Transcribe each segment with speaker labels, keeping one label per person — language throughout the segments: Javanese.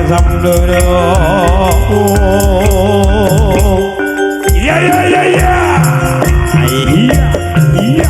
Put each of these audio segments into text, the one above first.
Speaker 1: samdoro iya iya iya iya iya iya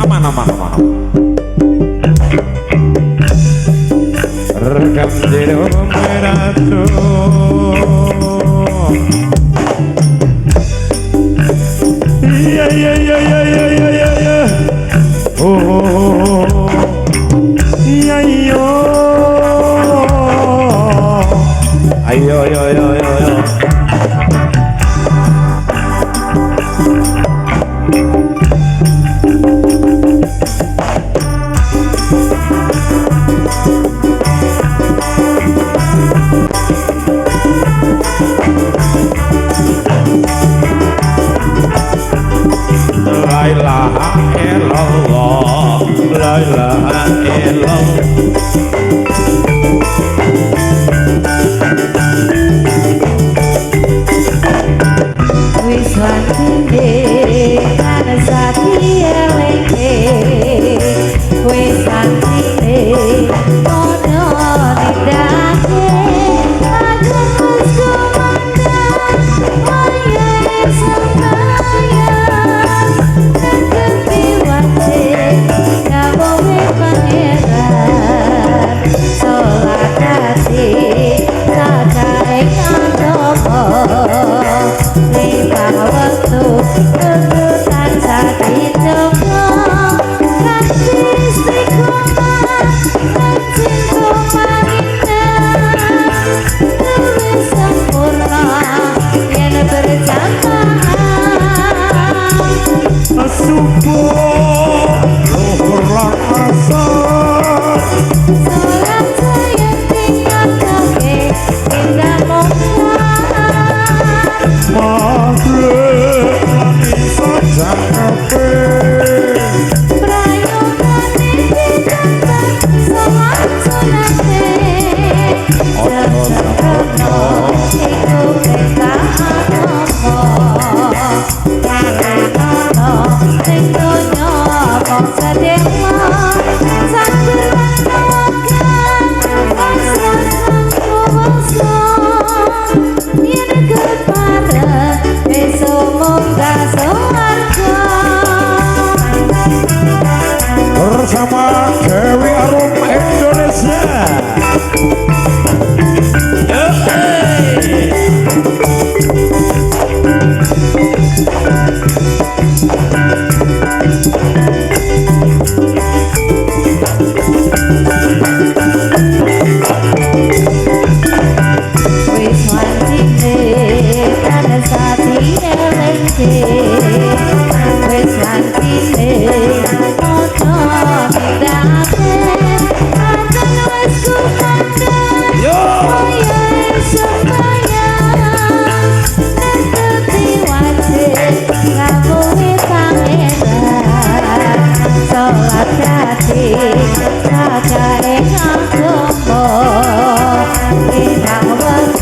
Speaker 1: aman aman aman rekam jero meratu iya iya iya iya iya iya iya oh iya iya ayo ayo ayo ayo La ilaha illallah, la ilaha illallah.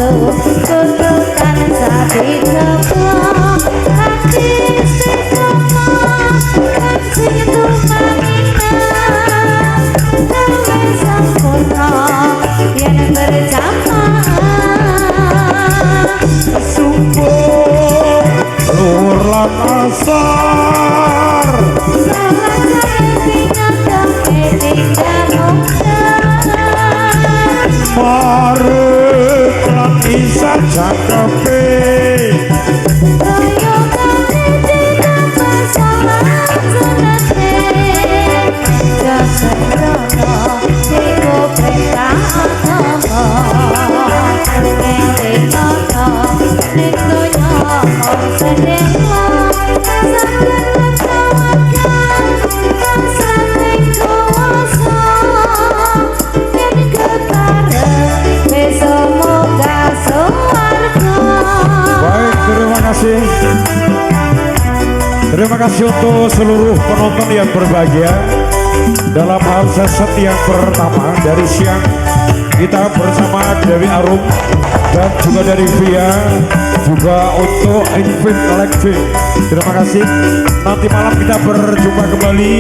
Speaker 2: poso kudukan sapi tepo hati setema kasih tumangina terwes sempurna yang berjamaah
Speaker 1: sumpah lur lan asar marek lan isa cakepe Terima kasih untuk seluruh penonton yang berbahagia dalam hal session yang pertama dari siang kita bersama Dewi Arum dan juga dari Via juga untuk Infinite Collective. Terima kasih. Nanti malam kita berjumpa kembali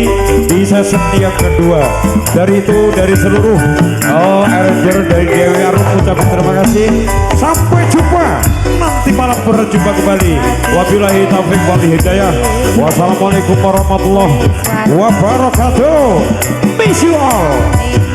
Speaker 1: di session yang kedua. Dari itu dari seluruh arranger dari Dewi Arum ucapkan terima kasih. Sampai jumpa nanti malam berjumpa kembali. Wabillahi taufiq wal hidayah. Wassalamualaikum warahmatullahi wabarakatuh. Miss you all.